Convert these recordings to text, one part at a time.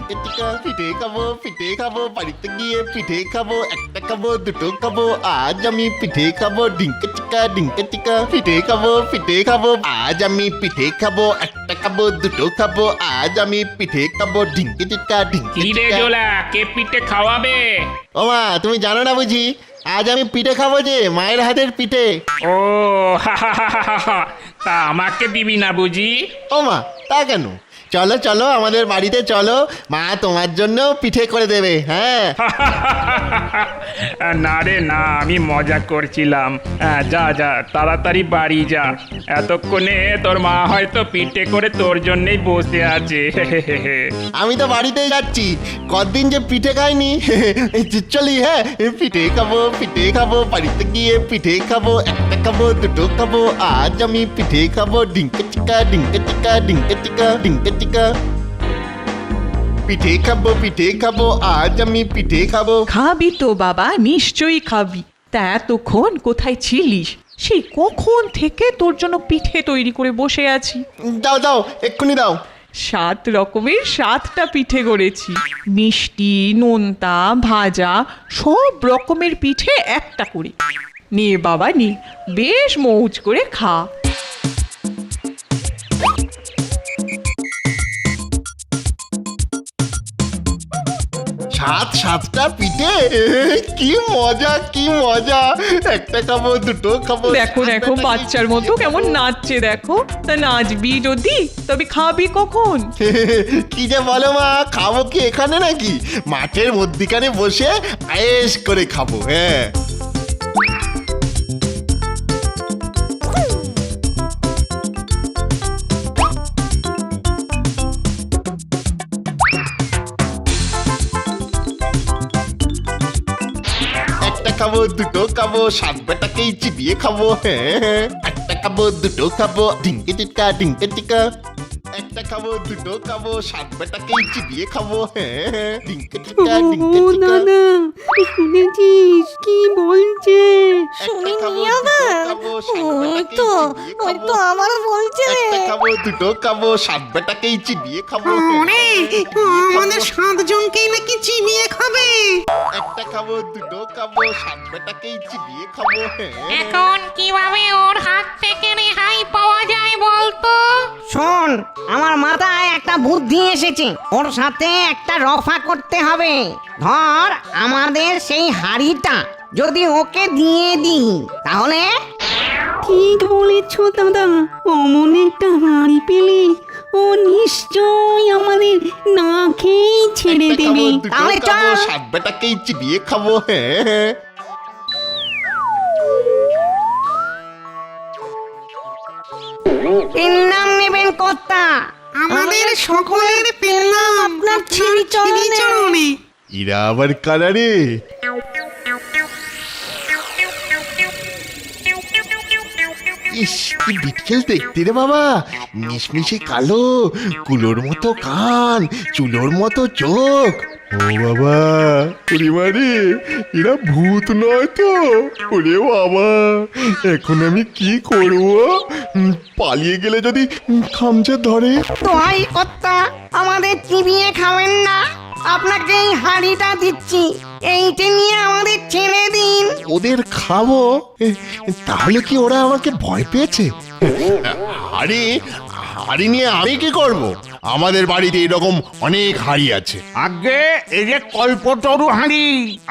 ঢিঙ্কে টিকা পিঠে খাবো বাড়িতে গিয়ে পিঠে খাবো একটা খাবো দুটো খাবো আজ আমি পিঠে খাবো ঢিঙ্কে টিকা পিঠে খাবো আজ আমি পিঠে খাবো একটা খাবো দুটো খাবো আজ আমি পিঠে খাবো ঢিঙ্কে টিকা কি রে জোলা, কে পিঠে খাওয়াবে? ও মা, তুমি জানো না বুঝি আজ আমি পিঠে খাবো যে মায়ের হাতের পিঠে। ও তা আমাকে দিবি না বুঝি? ও মা, তা কেন? চলো চলো আমাদের বাড়িতে চলো, মা তোমার জন্য পিঠে করে দেবে। হ্যাঁ না রে না, আমি মজা করছিলাম। যা যা তাড়াতাড়ি বাড়ি যা, এতক্ষণে তোর মা হয়তো পিঠে করে তোর জন্যই বসে আছে। আমি তো বাড়িতেই যাচ্ছি, কতদিন যে পিঠে খাইনি। চলি, হ্যাঁ পিঠে খাবো বাড়িতে গিয়ে পিঠে খাবো একটা খাবো দুটো খাবো আজ আমি পিঠে খাবো ঢিঙ্কে টিকা পিঠে খাবো আজ আমি পিঠে খাবো। খাবি তো বাবা, নিশ্চয়ই খাবি। তা এতক্ষণ কোথায় ছিলিস? সেই কখন থেকে তোর জন্য পিঠে তৈরি করে বসে আছি। দাও এক্ষুনি দাও। 7 রকমের 7টা পিঠে করেছি, মিষ্টি, নোনতা, ভাজা, সব রকমের পিঠে একটা করে। নে বাবা নে, বেশ মৌজ করে খা। সাতটা পিঠে, কি মজা। একটা খাবো দুটো খাবো। দেখো বাচ্চার মতো কেমন নাচছে দেখো। তা নাচবি যদি, তবে খাবি কখন? কি যে বলো মা, খাবো কি এখানে নাকি? মাঠের মধ্যিখানে বসে আয়েশ করে খাবো। হ্যাঁ খাবো দুটো খাবো 7 বেটাকেই চিবিয়ে খাবো। হ্যাঁ একটা খাবো দুটো খাবো ঢিঙ্কে টিকা একটা খাবো দুটো খাবো 7 বেটাকেই চিবিয়ে খাবো। হ্যাঁ ঢিঙ্কে টিকা দাদা শুনেছিস কি বলছে? ওই তো আমার বলছে একটা খাবো দুটো খাবো 7 বেটাকেই চিবিয়ে খাবো। আমাদের 7 জনকেই নাকি চিবিয়ে খাবে। একটা খাবো দুটো খাবো 7 বেটাকেই চিবিয়ে খাবো। এখন কিভাবে ওর হাত থেকে রেহাই পাওয়া যায় বলতো? শোন, আমার মাথায় একটা বুদ্ধি এসেছে। ওর সাথে একটা রফা করতে হবে। ধর আমাদের সেই হাড়িটা যদি ওকে দিয়ে দিই তাহলে। ঠিক বলেছ দাদা, অমন একটা হাড়ি পেলে ও নিশ্চয়ই আমাদের না খেয়েই ছেড়ে দেবে। তাহলে চল 7 বেটাকেই চিবিয়ে খাবো। হ্যাঁ নাম নেবেন কর্তা। আমাদের সকলের নাম আপনার চরণে। ইরা আবার কারা রে? ইস কি বিটকেল দেখতে রে বাবা, মিশমিশে কালো, কুলোর মতো কান, চুলোর মতো চোখ। ও বাবা, ওরে মারে, এরা ভূত নয় তো? ওরে বাবা, এখন আমি কি করব? পালিয়ে গেলে যদি খামচে ধরে। দোহাই কর্তা, আমাদের চিবিয়ে খাবেন না। আপনাকে এই হাড়িটা দিচ্ছি, এইটা নিয়ে আমাদের ছেড়ে দিন। ওদের খাবো? তাহলে কি ওরা আমাকে ভয় পেয়েছে? হাড়ি নিয়ে আমি কি করব? আমাদের বাড়িতে এরকম অনেক হাড়ি আছে। আগে এই যে কল্পতরু হাঁড়ি,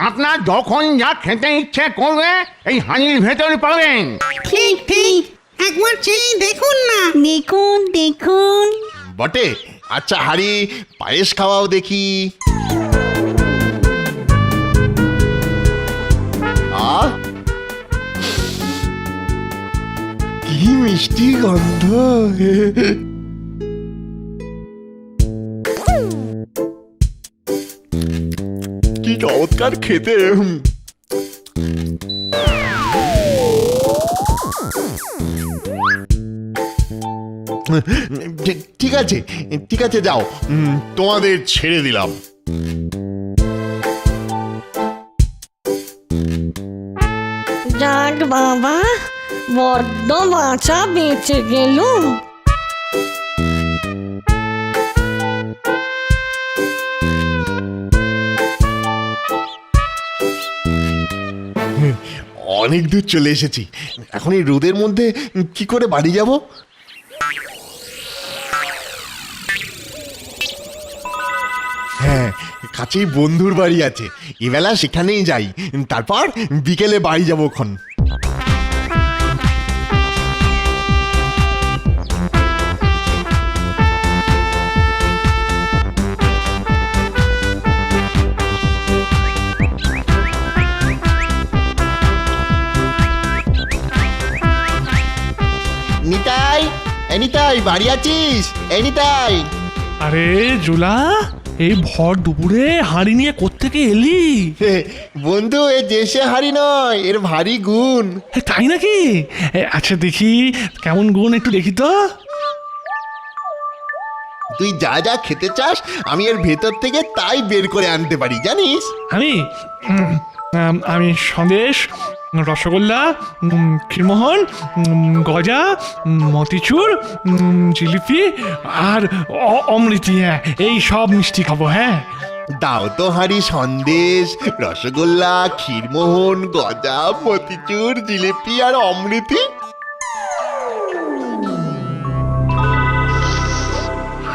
আপনার যখন যা খেতে ইচ্ছে করবে এই হাঁড়ির ভেতরে পাবেন। ঠিক একবার চেয়ে দেখুন না। দেখুন বটে, আচ্ছা হাড়ি পায়েস খাওয়াও দেখি। কি মিষ্টি গন্ধ। কি চমৎকার খেতে। ঠিক আছে যাও, তোমাদের ছেড়ে দিলাম। যাক বাবা, বড্ড বাঁচা বেঁচে গেল। অনেক দূর চলে এসেছি। এখন এই রোদের মধ্যে কি করে বাড়ি যাব? হ্যাঁ, কাছেই বন্ধুর বাড়ি আছে, এবেলা সেখানেই যাই, তারপর বিকেলে বাড়ি যাবো খন। নিতাই, নিতাই বাড়ি আছিস? নিতাই। আরে জোলা, এই ভর দুপুরে হাঁড়ি নিয়ে কোত্থেকে এলি? বন্ধু, এ দেশে হাড়ি নয়, এর ভারী গুণ। তাই নাকি? আচ্ছা দেখি কেমন গুণ, একটু দেখি তো। তুই যা যা খেতে চাস আমি এর ভেতর থেকে তাই বের করে আনতে পারি, জানিস? আমি সন্দেশ, রসগোল্লা, ক্ষীরমোহন, গজা, মতিচুর, জিলিপি আর অমৃতি, হ্যাঁ এই সব মিষ্টি খাবো। হ্যাঁ দাও তো হাঁড়ি সন্দেশ, রসগোল্লা, ক্ষীরমোহন, গজা, মতিচুর, জিলিপি আর অমৃতি।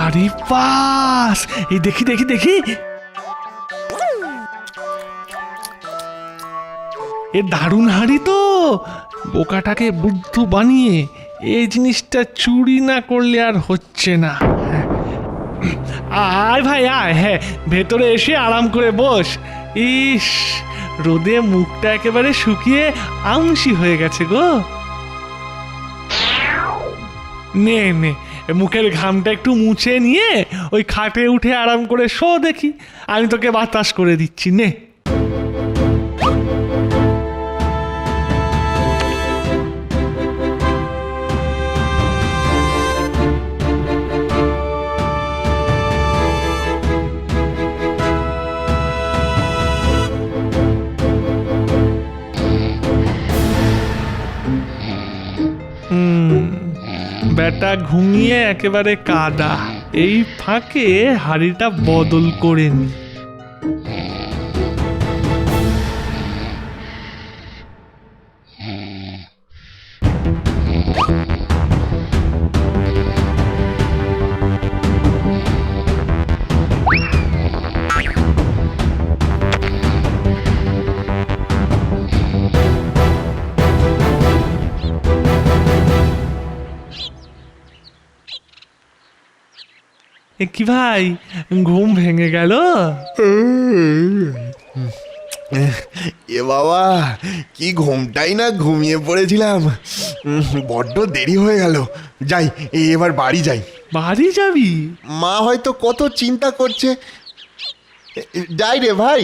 আরে পাস, এই দেখি দেখি দেখি, এ দারুণ হাঁড়ি তো। বোকাটাকে বুদ্ধ বানিয়ে এই জিনিসটা চুরি না করলে আর হচ্ছে না। আয় ভাই আয়, হ্যাঁ ভেতরে এসে আরাম করে বস। ইস, রোদে মুখটা একেবারে শুকিয়ে আংশি হয়ে গেছে গো। নে নে, মুখের ঘামটা একটু মুছে নিয়ে ওই খাটে উঠে আরাম করে শো দেখি, আমি তোকে বাতাস করে দিচ্ছি। নে। বেটা ঘুমিয়ে একেবারে কাদা, এই ফাঁকে হাড়িটা বদল করে নি। কি ভাই, ঘুম ভেঙে গেল? এ বাবা, কি ঘুমটাই না ঘুমিয়ে পড়েছিলাম, বড্ড দেরি হয়ে গেল। যাই, এবার বাড়ি যাই। বাড়ি যাবি? মা হয়তো কত চিন্তা করছে। যাই রে ভাই।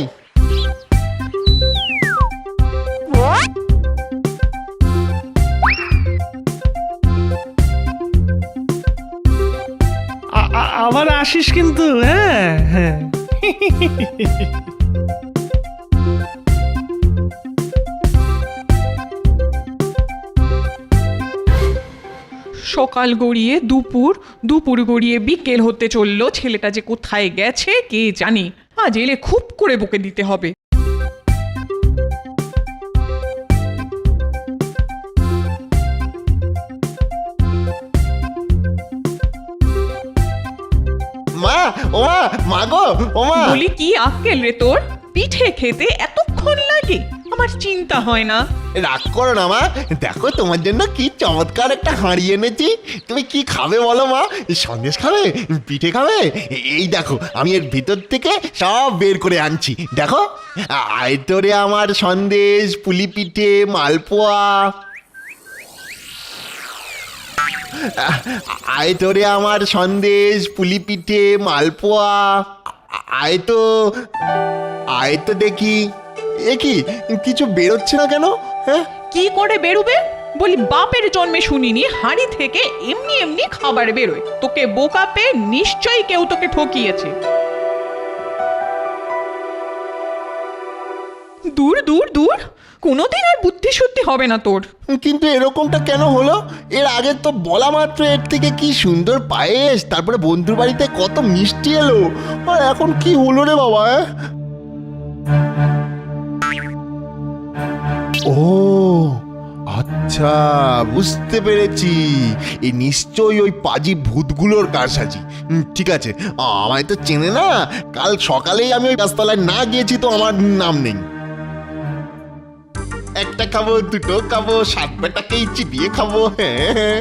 আবার আসিস কিন্তু। হ্যাঁ হ্যাঁ। সকাল গড়িয়ে দুপুর, দুপুর গড়িয়ে বিকেল হতে চললো। ছেলেটা যে কোথায় গেছে কে জানে। আজ এলে খুব করে বকে দিতে হবে। মা, ও মা, মা গো, ও মা। বলি কি আক্কেল রে তোর? পিঠে খেতে এতক্ষণ লাগে? আমার চিন্তা হয় না? রাগ করো না মা, দেখো তোমার জন্য কি চমৎকার একটা হাঁড়ি এনেছি। তুমি কি খাবে বলো মা? সন্দেশ খাবে, পিঠে খাবে? এই দেখো, আমি এর ভিতর থেকে সব বের করে আনছি, দেখো। আয়তরে আমার সন্দেশ, পুলি পিঠে, মালপোয়া। আয়তরে আমার সন্দেশ, পুলি পিঠে, মালপোয়া। আয়তো, আয়তো দেখি। কি কিছু বেরোচ্ছে না কেন? হ্যাঁ, কি করে বেরোবে? বলি বাপের জন্মে শুনিনি হাঁড়ি থেকে এমনি এমনি খাবার বেরোয়। তোকে বোকা পেয়ে নিশ্চয়ই কেউ তোকে ঠকিয়েছে। দূর দূর দূর, কোনোদিন আর বুদ্ধি শুদ্ধি হবে না তোর। কিন্তু এরকমটা কেন হলো? এর আগে তো বলা মাত্র এর থেকে কি সুন্দর পায়েস, তারপরে বন্ধুর বাড়িতে কত মিষ্টি এলো, আর এখন কি হলো রে বাবা? ও আচ্ছা, বুঝতে পেরেছি। এই নিশ্চয়ই ওই পাজি ভূতগুলোর কারসাজি। ঠিক আছে, আমায় তো চেনে না। কাল সকালেই আমি ওই গাছতলায় না গিয়েছি তো আমার নাম নেই। একটা খাবো, দুটো খাবো, সাত বেটাকে চিবিয়ে খাবো। হ্যাঁ,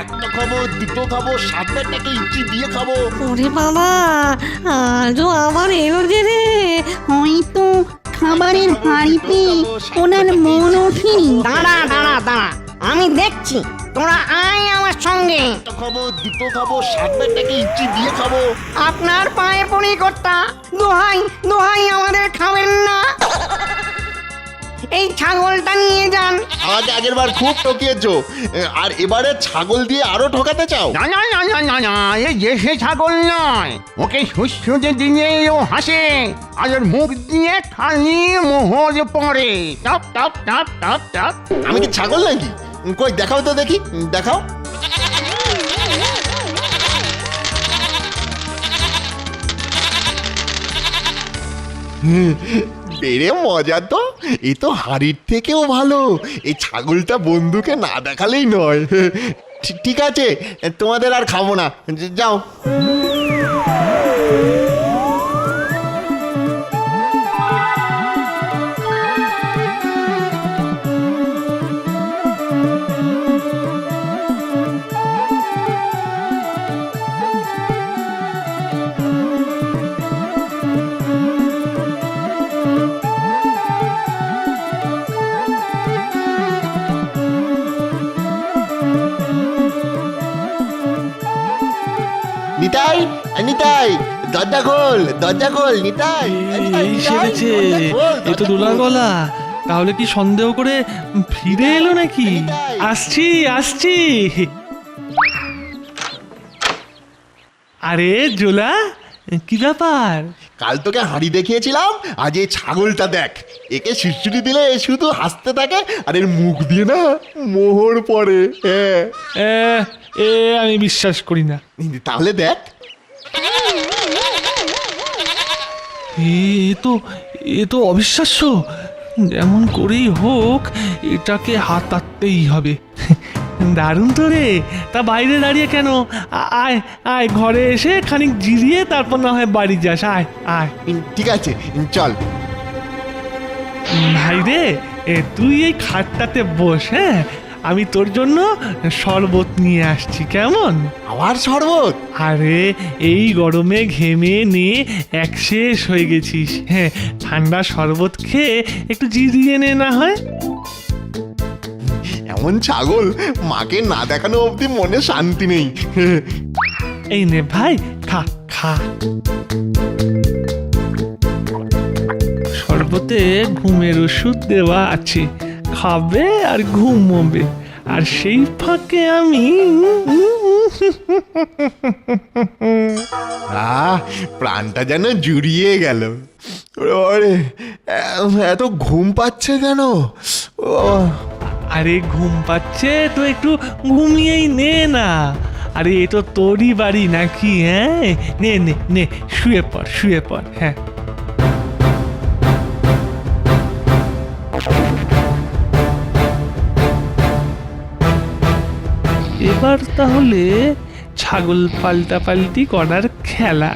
একটা খাবো, দুটো খাবো, সাত বেটাকে চিবিয়ে খাবো। ওরে বাবা, আজও আবার এলো যে রে, হয়তো খাবারের হাড়িতে ওনার মন ওঠেনি। দাঁড়া দাঁড়া দাঁড়া, আমি দেখছি, তোরা আয় আমার সঙ্গে। একটা খাবো, দুটো খাবো, সাত বেটাকে চিবিয়ে খাবো। আপনার পায়ে পড়ি কর্তা, দোহাই দোহাই আমাদের খাবেন না। এই ছাগলটা নিয়ে যান। আমাকে আগের বার খুব ঠকিয়েছো, আর এবারে ছাগল দিয়ে আরো ঠকাতে চাও? না না না না না না, এই যে সে ছাগল নয়, ওকে সুস্থতে দিনে ও হাসে, আর ওর মুখ দিয়ে খালি মোহর পড়ে। Top top top top top. আমি কি ছাগল নাকি? কই দেখাও তো দেখি, দেখাও। বেড়ে মজা তো, এই তো হাড়ির থেকেও ভালো। এই ছাগলটা বন্ধুকে না দেখালেই নয়। ঠিক আছে, তোমাদের আর খাবো না, যাও। নিতাই, নিতাই, দরজা খোল, দরজা খোল, নিতাই। এই সেরেছে, এ তো দোলার গলা। তাহলে কি সন্দেহ করে ফিরে এলো নাকি? আসছি আসছি। আরে জোলা, কি ব্যাপার? কাল তোকে হাঁড়ি দেখিয়েছিলাম, আজ এই ছাগলটা দেখ। একে শিশুটি দিলে এ শুধু হাসতে থাকে, আর এর মুখ দিয়ে না মোহর পড়ে। হ্যাঁ, আমি বিশ্বাস করি না। তাহলে দেখ। এ তো অবিশ্বাস্য। যেমন করেই হোক এটাকে হাতাতেই হবে। দারুণ তো রে। তা বাইরে দাঁড়িয়ে কেন? আয় আয়, ঘরে এসে খানিক জিরিয়ে তারপর না হয় বাড়ি যাস। আয় আয়। ঠিক আছে, চল। ভাই রে, তুই এই খাটটাতে বস। হ্যাঁ, আমি তোর জন্য শরবত নিয়ে আসছি, কেমন? আবার শরবত? আরে এই গরমে ঘেমে নিয়ে একশেষ হয়ে গেছিস। হ্যাঁ, ঠান্ডা শরবত খেয়ে একটু জিরিয়ে নে না হয়। এমন ছাগল মাকে না দেখানো অবধি মনে শান্তি নেই। এই নে ভাই, খা খা। শরবতে ঘুমের ওষুধ দেওয়া আছে, খাবে আর ঘুমোবে। আর সেই ফাঁকে আমি প্রাণটা যেন জুড়িয়ে গেল। ওরে, এত ঘুম পাচ্ছে কেন? আরে ঘুম পাচ্ছে তো একটু ঘুমিয়েই নে না। আরে এ তো তোরই বাড়ি নাকি? হ্যাঁ, নে নে নে, শুয়ে পড় শুয়ে পড়। হ্যাঁ, এবার তাহলে ছাগল পাল্টাপাল্টি করার খেলা।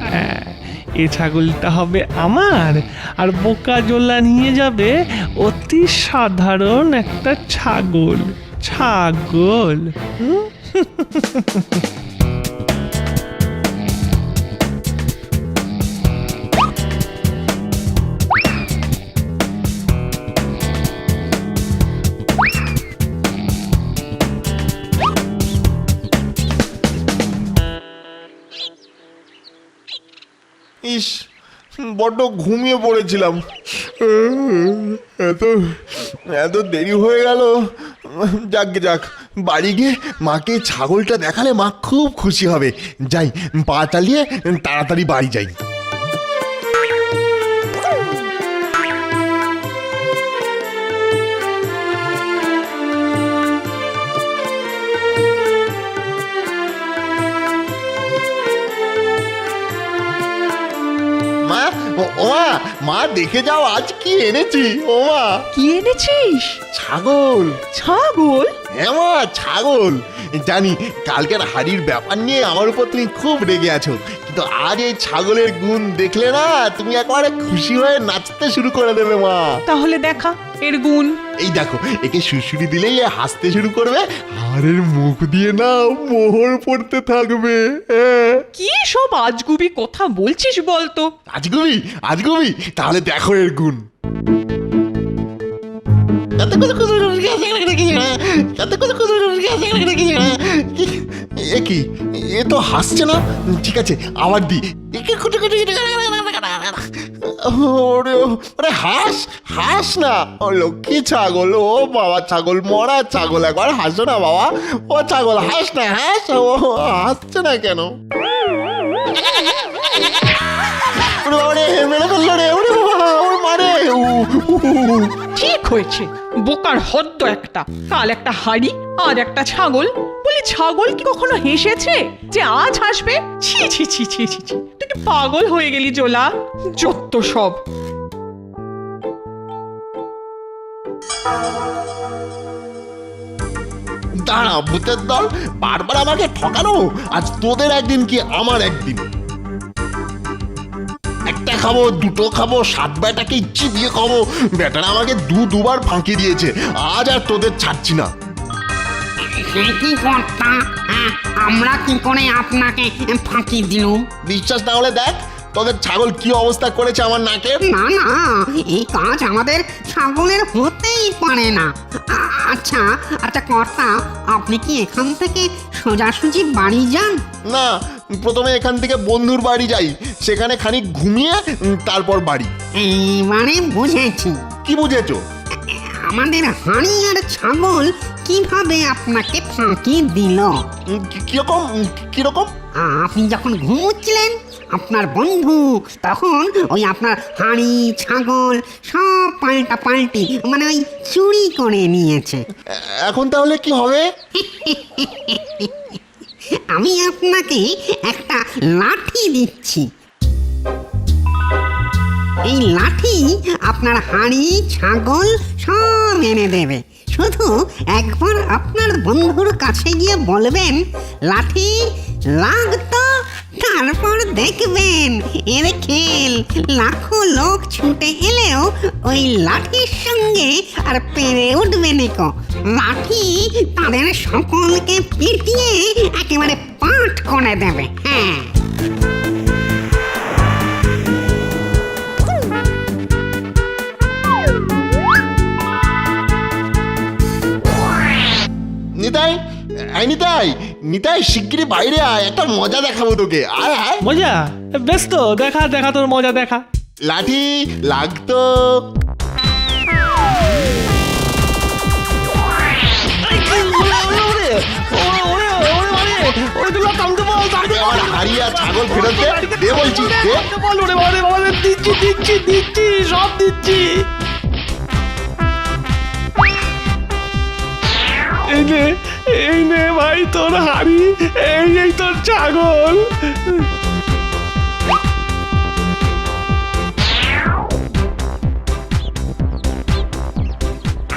এ ছাগলটা হবে আমার, আর বোকা জোলা নিয়ে যাবে অতি সাধারণ একটা ছাগল। ছাগল ইস, বড্ড ঘুমিয়ে পড়েছিলাম। এত এত দেরি হয়ে গেল। যাক যাক, বাড়ি গিয়ে মাকে ছাগলটা দেখালে মা খুব খুশি হবে। যাই, পা চালিয়ে তাড়াতাড়ি বাড়ি যাই। মা, ও মা, মা দেখে যাও আজ কি এনেছি ও মা। কি এনেছিস? ছাগল। ছাগল? হ্যাঁ মা, ছাগল। জানি কালকের হাড়ির ব্যাপার নিয়ে আমার উপর তুমি খুব রেগে আছো, কিন্তু আজ এই ছাগলের গুণ দেখলে না তুমি একেবারে খুশি হয়ে নাচতে শুরু করে দেবে মা। তাহলে দেখা এর গুণ। এই দেখো, একে সুড়সুড়ি দিলেই এ হাসতে শুরু করবে, আর এর মুখ দিয়ে না মোহর পড়তে থাকবে। কি সব আজগুবি কথা বলছিস বলতো? আজগুবি আজগুবি, তাহলে দেখো এর গুণ। এ কি, এ তো হাসছে না। ঠিক আছে আবার দি। ওরে হাস হাস না, ও লক্ষ্মী ছাগল, ও বাবা ছাগল, মরা ছাগল, একবার হাসো না বাবা। ও ছাগল হাস না, হাস। ও হাসছে না কেন? মেরে ফেললো রে, ওরে বাবা, ওর মারে। ঠিক হয়েছে, বোকার হদ্দ একটা। কাল একটা হাড়ি আর একটা ছাগল। বলি ছাগল কি কখনো হেসেছে যে আজ হাসবে? ছি ছি ছি ছি ছি ছি, তুই কি পাগল হয়ে গেলি জোলা? যত সব। দাঁড়া ভূতের দল, বারবার আমাকে ঠকানো। আজ তোদের একদিন কি আমার একদিন। একটা খাবো, দুটো খাবো, 7 বেটাকে চিবিয়ে খাবো। বেটারা আমাকে দুবার ফাঁকি দিয়েছে, আজ আর তোদের ছাড়ছি না। কি কর্তা, আমরা কি করে আপনাকে ফাঁকি দিলুম? বিশ্বাস না হলে দেখ তোদের ছাগল কি অবস্থা করেছে আমার নাকের। না না, এই কাজ আমাদের ছাগলের হতেই পারে না। আচ্ছা আচ্ছা কর্তা, আপনি কি এখান থেকে সোজাসুজি বাড়ি যান? না, প্রথমে এখান থেকে বন্ধুর বাড়ি যাই, সেখানে খানিক ঘুমিয়ে তারপর বাড়ি। এইবারে বুঝেছি। কি বুঝেছো? আমাদের হাঁড়ি আর ছাগল কিভাবে আপনাকে ফাঁকি দিল। কিরকম কিরকম? আপনি যখন ঘুমোচ্ছিলেন, আপনার বন্ধু তখন ওই আপনার হাঁড়ি ছাগল সব পাল্টি মানে ওই চুরি করে নিয়েছে। এখন তাহলে কি হবে? আমি আপনাকে একটা লাঠি দিচ্ছি। এই লাঠি আপনার হাঁড়ি ছাগল সব এনে দেবে। শুধু একবার আপনার বন্ধুর কাছে গিয়ে বলবেন লাঠি লাগতো, তারপর দেখবেন এর খেল। লাখো লোক ছুটে এলেও ওই লাঠির সঙ্গে আর পেরে উঠবে নিকো। লাঠি তাদের সকলকে পিটিয়ে একেবারে পাঠ করে দেবে। হ্যাঁ, নিতাই, নিতাই নিতাই, শিগগিরই বাইরে আয়, একটা মজা দেখাবো তোকে। আয় আয়। মজা? বেশ তো, দেখা দেখা তোর মজা দেখা। লাঠি লাগতো। হাড়ি আর ছাগল ফেরত দে বলছি, দিচ্ছি দিচ্ছি দিচ্ছি, সব দিচ্ছি। এই নে ভাই তোর হাড়ি, এই তোর ছাগল।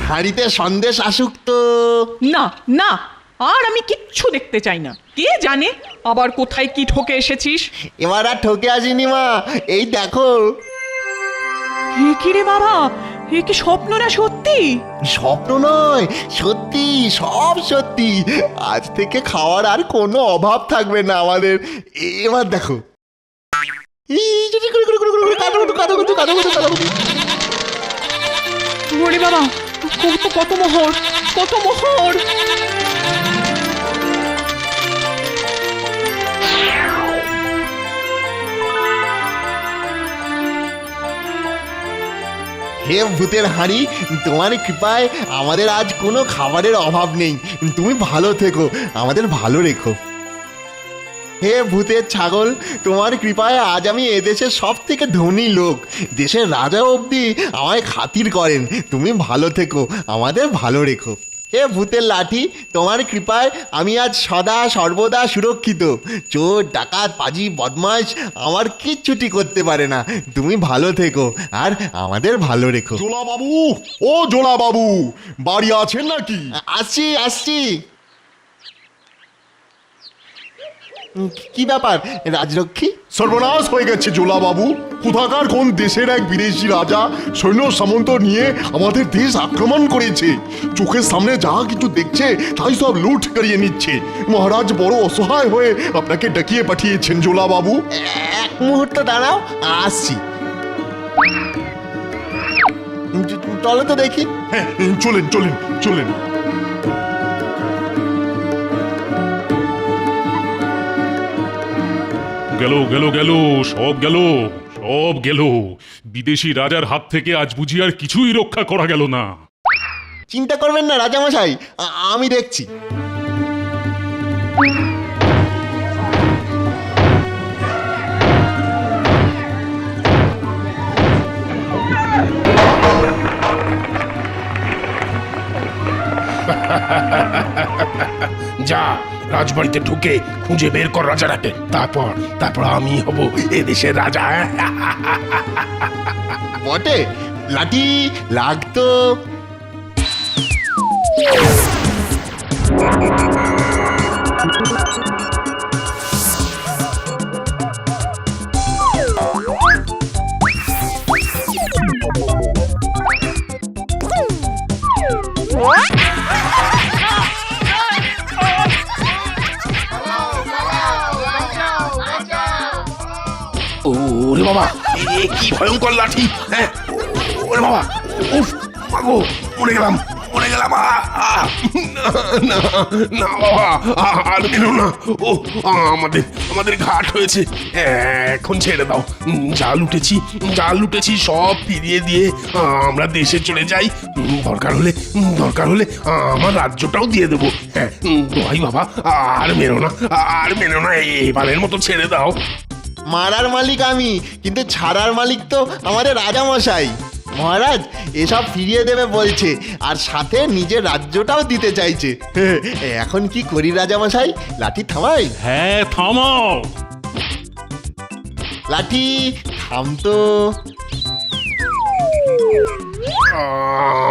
হাড়িতে সন্দেশ আসুক তো। না না, আর আমি কিচ্ছু দেখতে চাই না। কে জানে আবার কোথায় কি ঠকে এসেছিস। এবার আর ঠকে আসিনি মা, এই দেখো। এ কি রে বাবা, এ কি স্বপ্ন না সত্যি? স্বপ্ন নয়, সত্যি, সব সত্যি। আজ থেকে খাওয়ার আর কোনো অভাব থাকবে না আমাদের। এবার দেখো। ওরে বাবা, কত মোহর, কত মোহর। হে ভূতের হাঁড়ি, তোমার কৃপায় আমাদের আজ কোনো খাবারের অভাব নেই। তুমি ভালো থেকো, আমাদের ভালো রেখো। হে ভূতের ছাগল, তোমার কৃপায় আজ আমি এদেশের সব থেকে ধনী লোক। দেশের রাজা অবধি আমায় খাতির করেন। তুমি ভালো থেকো, আমাদের ভালো রেখো। হে ভূতের লাঠি, তোমার কৃপায় আমি আজ সদা সর্বদা সুরক্ষিত। চোর ডাকাত পাজি বদমাশ আমার কিচ্ছুটি করতে পারে না। তুমি ভালো থেকো আর আমাদের ভালো রেখো। জোলা বাবু, ও জোলা বাবু, বাড়ি আছেন নাকি? আসছি আসছি। কি ব্যাপার রাজরক্ষী? সর্বনাশ হয়ে গেছে জোলা বাবু। কোথাকার কোন দেশের এক বিদেশি রাজা সৈন্য সামন্ত নিয়ে আমাদের দেশ আক্রমণ করেছে। চোখের সামনে যা কিছু দেখছে তাই সব লুট করিয়ে নিচ্ছে। মহারাজ বড় অসহায় হয়ে আপনাকে ডাকিয়ে পাঠিয়েছেন জোলা বাবু। এক মুহূর্ত দাঁড়াও, আসছি। চলো তো দেখি। হ্যাঁ, চলেন চলেন চলেন। গেল গেল গেল, সব গেল, সব গেল। বিদেশি রাজার হাত থেকে আজ বুঝি আর কিছুই রক্ষা করা গেল না। চিন্তা করবেন না রাজামশাই, আমি দেখছি। যা রাজবাড়িতে ঢুকে খুঁজে বের কর রাজাটাকে, তারপর আমি হব এদেশের রাজা। বটে, লাঠি লাগতো। ওরে বাবা, এ কি ভয়ঙ্কর লাঠি! হ্যাঁ, ওরে বাবা, উফ, মাগো, মরে গেলাম। না না বাবা, আর মেরো না। ও আমাদের ঘাট হয়েছে, এখন ছেড়ে দাও। যা লুটেছি সব ফিরিয়ে দিয়ে আমরা দেশে চলে যাই। দরকার হলে আমার রাজ্যটাও দিয়ে দেবো। হ্যাঁ, দোহাই বাবা, আর মেরো না, এবারের মতো ছেড়ে দাও। মারার মালিক আমি, কিন্তু ছাড়ার মালিক তো আমাদের রাজামশাই। মহারাজ এসব ফিরিয়ে দেবে বলছে, আর সাথে নিজের রাজ্যটাও দিতে চাইছে। এখন কি করি রাজামশাই? লাঠি থামাই? হ্যাঁ, থামাও। লাঠি থাম তো।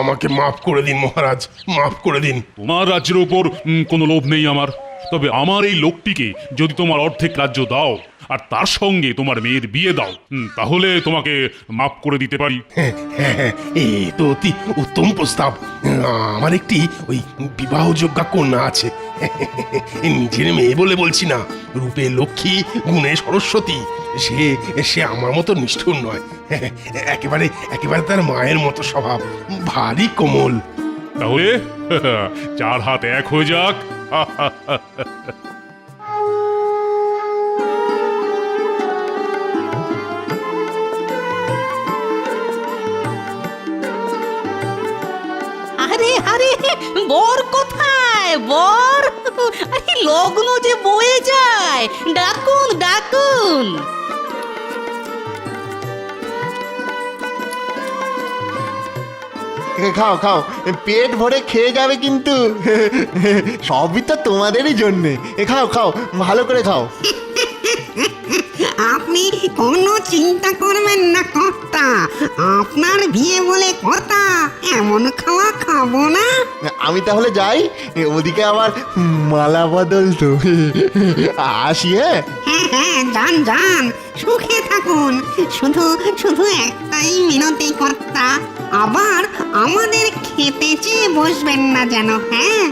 আমাকে মাফ করে দিন মহারাজ, মাফ করে দিন। তোমার রাজ্যের উপর কোনো লোভ নেই আমার, তবে আমার এই লোকটিকে যদি তোমার অর্ধেক রাজ্য দাও আর তার সঙ্গে তোমার মেয়ের বিয়ে দাও, তাহলে তোমাকে মাফ করে দিতে পারি। হ্যাঁ, এ তো অতি উত্তম প্রস্তাব। আমার একটি ওই বিবাহযোগ্যা কন্যা আছে। নিজের মেয়ে বলে বলছি না, রূপে লক্ষ্মী, গুণে সরস্বতী। সে আমার মতো নিষ্ঠুর নয়, একেবারে তার মায়ের মতো স্বভাব, ভারী কোমল। তাহলে চার হাত এক হয়ে যাক। আরে বর কোথায়? বর, আরে লগ্ন যে বয়ে যায়, ডাকুন। খাও, পেট ভরে খেয়ে যাবে কিন্তু। সবই তো তোমাদেরই জন্যে। খাও, ভালো করে খাও। আপনি কোনো চিন্তা করবেন না কর্তা, আপনার বিয়ে বলে কথা, এমন খাওয়া খাবো না। আমি তাহলে যাই, ওদিকে আবার মালা বদল তো। আসি। হ্যাঁ, যান, সুখে থাকুন। শুধু একটাই মিনতি কর্তা, আবার আমাদের খেতে চেয়ে বসবেন না যেন। হ্যাঁ।